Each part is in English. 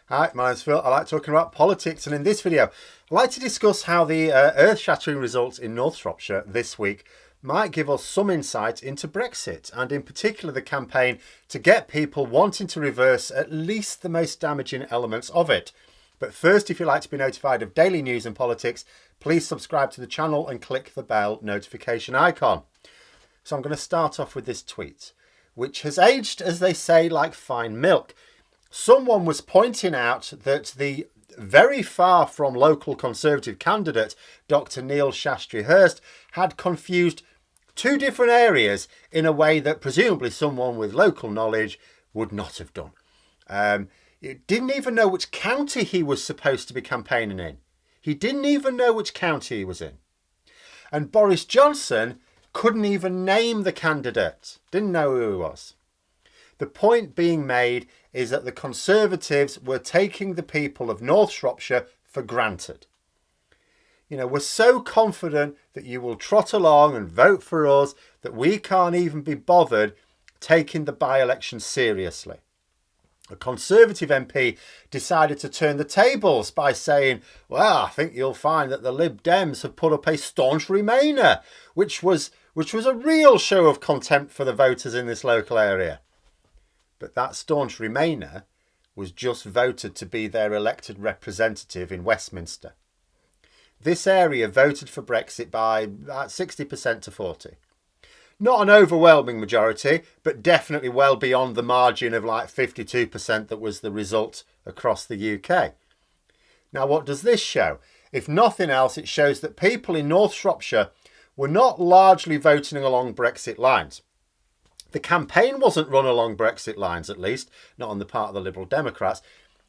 Hi, my name's Phil. I like talking about politics, and in this video, I'd like to discuss how the earth-shattering results in North Shropshire this week might give us some insight into Brexit, and in particular the campaign to get people wanting to reverse at least the most damaging elements of it. But first, if you'd like to be notified of daily news and politics, please subscribe to the channel and click the bell notification icon. So I'm going to start off with this tweet, which has aged, as they say, like fine milk. Someone was pointing out that the very far from local Conservative candidate, Dr. Neil Shastri Hurst, had confused two different areas in a way that presumably someone with local knowledge would not have done. He didn't even know which county he was supposed to be campaigning in. He didn't even know which county he was in. And Boris Johnson couldn't even name the candidate, didn't know who he was. The point being made is that the Conservatives were taking the people of North Shropshire for granted. You know, we're so confident that you will trot along and vote for us that we can't even be bothered taking the by-election seriously. A Conservative MP decided to turn the tables by saying, well, I think you'll find that the Lib Dems have put up a staunch Remainer, which was a real show of contempt for the voters in this local area. But that staunch Remainer was just voted to be their elected representative in Westminster. This area voted for Brexit by about 60% to 40%. Not an overwhelming majority, but definitely well beyond the margin of like 52% that was the result across the UK. Now, what does this show? If nothing else, it shows that people in North Shropshire were not largely voting along Brexit lines. The campaign wasn't run along Brexit lines, at least, not on the part of the Liberal Democrats.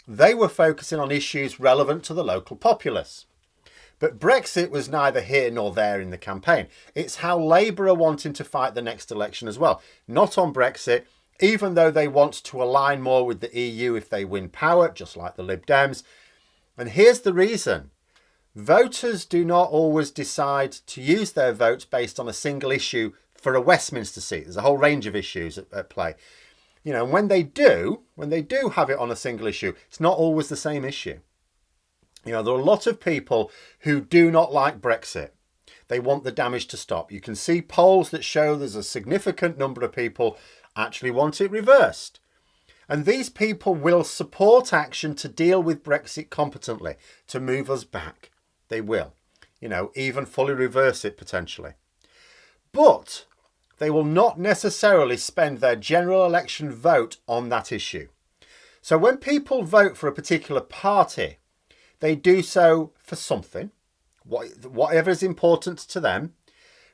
They were focusing on issues relevant to the local populace. But Brexit was neither here nor there in the campaign. It's how Labour are wanting to fight the next election as well. Not on Brexit, even though they want to align more with the EU if they win power, just like the Lib Dems. And here's the reason. Voters do not always decide to use their vote based on a single issue for a Westminster seat. There's a whole range of issues at play. You know, and when they do have it on a single issue, it's not always the same issue. You know, there are a lot of people who do not like Brexit. They want the damage to stop. You can see polls that show there's a significant number of people actually want it reversed. And these people will support action to deal with Brexit competently, to move us back. They will, you know, even fully reverse it potentially. But they will not necessarily spend their general election vote on that issue. So when people vote for a particular party, they do so for something, whatever is important to them,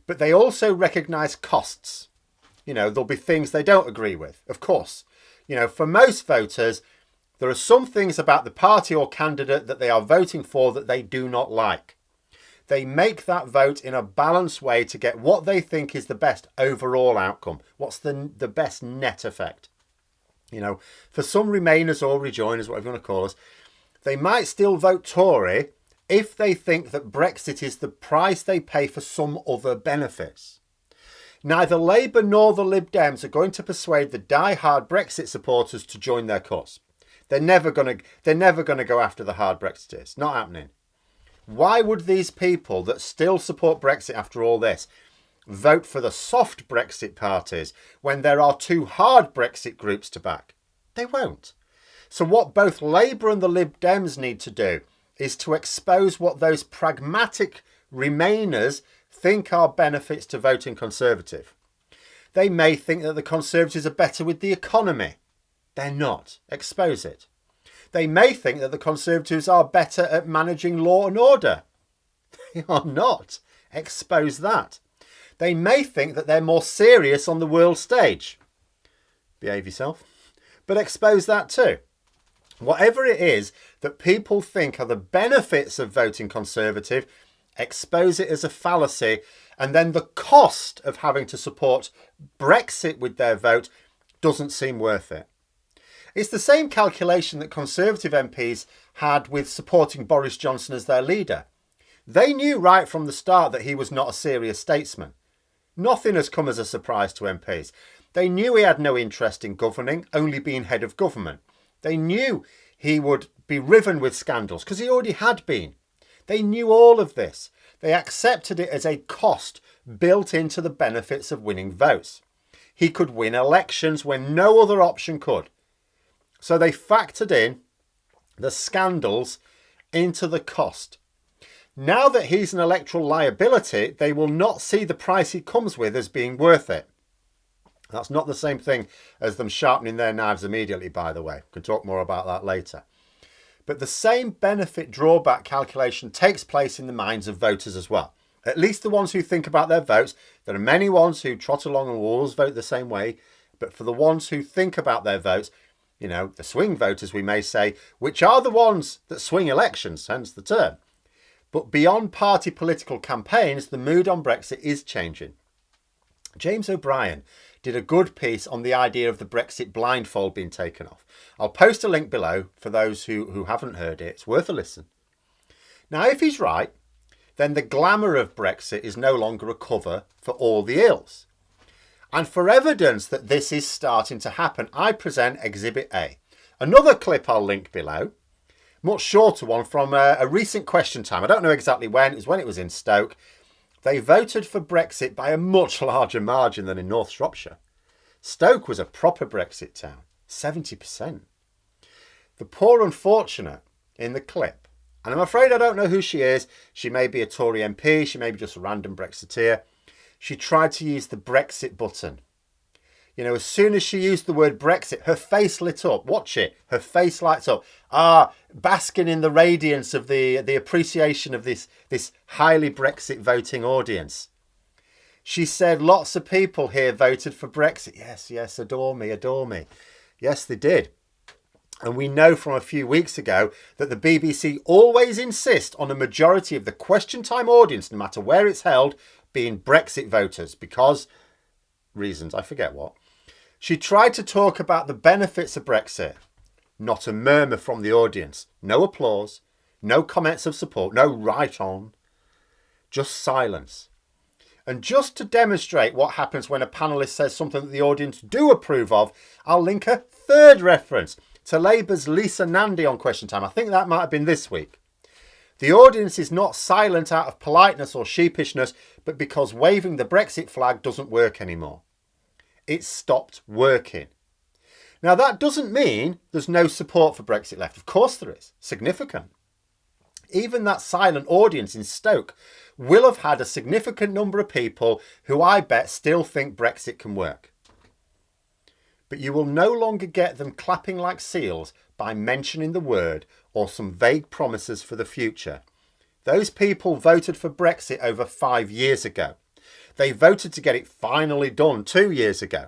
but they also recognise costs. You know, there'll be things they don't agree with, of course. You know, for most voters, there are some things about the party or candidate that they are voting for that they do not like. They make that vote in a balanced way to get what they think is the best overall outcome. What's the best net effect? You know, for some Remainers or Rejoiners, whatever you want to call us, they might still vote Tory if they think that Brexit is the price they pay for some other benefits. Neither Labour nor the Lib Dems are going to persuade the die-hard Brexit supporters to join their cause. They're never going to go after the hard Brexiteers. Not happening. Why would these people that still support Brexit after all this vote for the soft Brexit parties when there are two hard Brexit groups to back? They won't. So what both Labour and the Lib Dems need to do is to expose what those pragmatic Remainers think are benefits to voting Conservative. They may think that the Conservatives are better with the economy. They're not. Expose it. They may think that the Conservatives are better at managing law and order. They are not. Expose that. They may think that they're more serious on the world stage. Behave yourself. But expose that too. Whatever it is that people think are the benefits of voting Conservative, expose it as a fallacy, and then the cost of having to support Brexit with their vote doesn't seem worth it. It's the same calculation that Conservative MPs had with supporting Boris Johnson as their leader. They knew right from the start that he was not a serious statesman. Nothing has come as a surprise to MPs. They knew he had no interest in governing, only being head of government. They knew he would be riven with scandals, because he already had been. They knew all of this. They accepted it as a cost built into the benefits of winning votes. He could win elections when no other option could. So they factored in the scandals into the cost. Now that he's an electoral liability, they will not see the price he comes with as being worth it. That's not the same thing as them sharpening their knives immediately, by the way. We can talk more about that later. But the same benefit drawback calculation takes place in the minds of voters as well. At least the ones who think about their votes. There are many ones who trot along and will always vote the same way. But for the ones who think about their votes, you know, the swing voters, we may say, which are the ones that swing elections, hence the term. But beyond party political campaigns, the mood on Brexit is changing. James O'Brien did a good piece on the idea of the Brexit blindfold being taken off. I'll post a link below for those who haven't heard it. It's worth a listen. Now, if he's right, then the glamour of Brexit is no longer a cover for all the ills. And for evidence that this is starting to happen, I present Exhibit A. Another clip I'll link below, much shorter one from a recent Question Time. I don't know exactly when. It was when it was in Stoke. They voted for Brexit by a much larger margin than in North Shropshire. Stoke was a proper Brexit town, 70%. The poor unfortunate in the clip, and I'm afraid I don't know who she is. She may be a Tory MP, she may be just a random Brexiteer. She tried to use the Brexit button. You know, as soon as she used the word Brexit, her face lit up. Watch it. Her face lights up. Basking in the radiance of the appreciation of this highly Brexit voting audience. She said lots of people here voted for Brexit. Yes, adore me, adore me. Yes, they did. And we know from a few weeks ago that the BBC always insist on a majority of the Question Time audience, no matter where it's held, being Brexit voters because reasons, I forget what. She tried to talk about the benefits of Brexit. Not a murmur from the audience. No applause. No comments of support. No right on. Just silence. And just to demonstrate what happens when a panellist says something that the audience do approve of, I'll link a third reference to Labour's Lisa Nandy on Question Time. I think that might have been this week. The audience is not silent out of politeness or sheepishness, but because waving the Brexit flag doesn't work anymore. It's stopped working. Now, that doesn't mean there's no support for Brexit left. Of course there is. Significant. Even that silent audience in Stoke will have had a significant number of people who I bet still think Brexit can work. But you will no longer get them clapping like seals by mentioning the word or some vague promises for the future. Those people voted for Brexit over 5 years ago. They voted to get it finally done 2 years ago.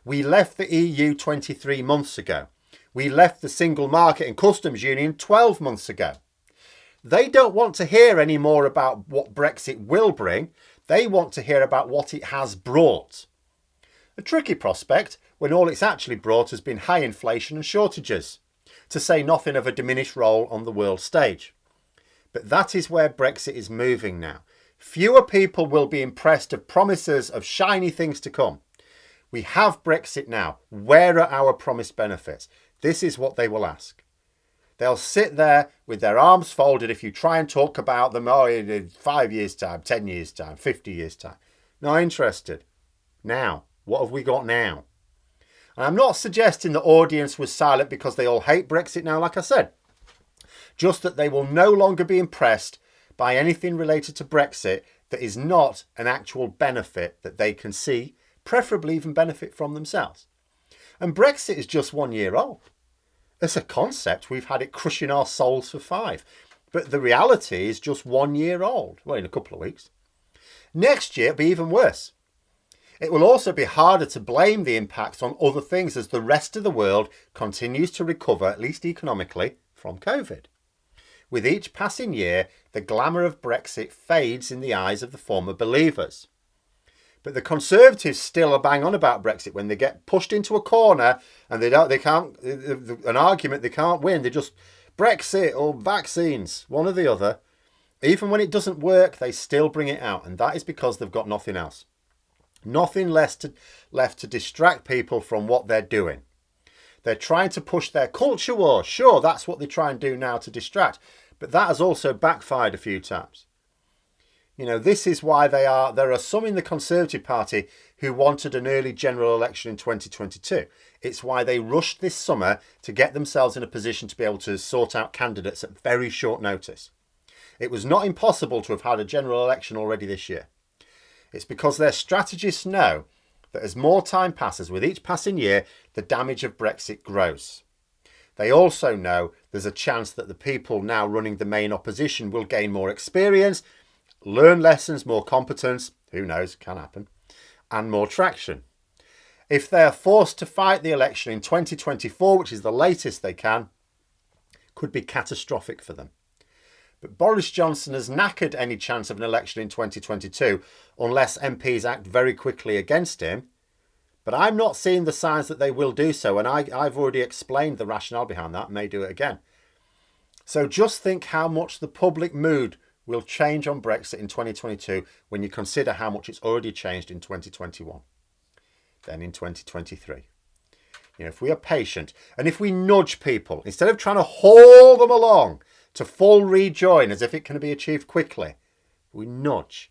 We left the EU 23 months ago. We left the single market and customs union 12 months ago. They don't want to hear any more about what Brexit will bring. They want to hear about what it has brought. A tricky prospect when all it's actually brought has been high inflation and shortages, to say nothing of a diminished role on the world stage. But that is where Brexit is moving now. Fewer people will be impressed of promises of shiny things to come. We have Brexit now. Where are our promised benefits? This is what they will ask. They'll sit there with their arms folded if you try and talk about them in 5 years' time, 10 years' time, 50 years' time. Not interested. Now, what have we got now? And I'm not suggesting the audience was silent because they all hate Brexit now, like I said. Just that they will no longer be impressed by anything related to Brexit that is not an actual benefit that they can see, preferably even benefit from themselves. And Brexit is just 1 year old. As a concept, we've had it crushing our souls for 5. But the reality is just 1 year old. Well, in a couple of weeks. Next year, it'll be even worse. It will also be harder to blame the impacts on other things as the rest of the world continues to recover, at least economically, from COVID. With each passing year, the glamour of Brexit fades in the eyes of the former believers. But the Conservatives still are bang on about Brexit when they get pushed into a corner and they can't, an argument they can't win. They just, Brexit or vaccines, one or the other. Even when it doesn't work, they still bring it out. And that is because they've got nothing else. Nothing left to distract people from what they're doing. They're trying to push their culture war. Sure, that's what they try and do now to distract. But that has also backfired a few times. You know, this is why there are some in the Conservative Party who wanted an early general election in 2022. It's why they rushed this summer to get themselves in a position to be able to sort out candidates at very short notice. It was not impossible to have had a general election already this year. It's because their strategists know that as more time passes, with each passing year, the damage of Brexit grows. They also know there's a chance that the people now running the main opposition will gain more experience, learn lessons, more competence, who knows, can happen, and more traction. If they are forced to fight the election in 2024, which is the latest they can, could be catastrophic for them. But Boris Johnson has knackered any chance of an election in 2022 unless MPs act very quickly against him. But I'm not seeing the signs that they will do so, and I've already explained the rationale behind that, may do it again. So just think how much the public mood will change on Brexit in 2022 when you consider how much it's already changed in 2021, then in 2023. You know, if we are patient and if we nudge people, instead of trying to haul them along to full rejoin as if it can be achieved quickly, we nudge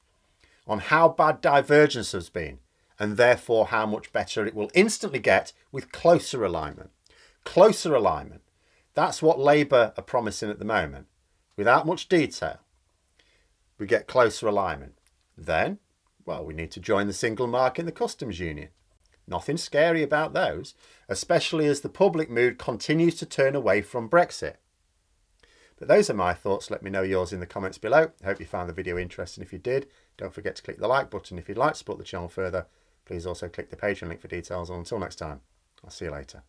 on how bad divergence has been and therefore how much better it will instantly get with closer alignment. Closer alignment. That's what Labour are promising at the moment. Without much detail, we get closer alignment. Then, well, we need to join the single market and the customs union. Nothing scary about those, especially as the public mood continues to turn away from Brexit. But those are my thoughts. Let me know yours in the comments below. I hope you found the video interesting. If you did, don't forget to click the like button. If you'd like to support the channel further, please also click the Patreon link for details. And until next time, I'll see you later.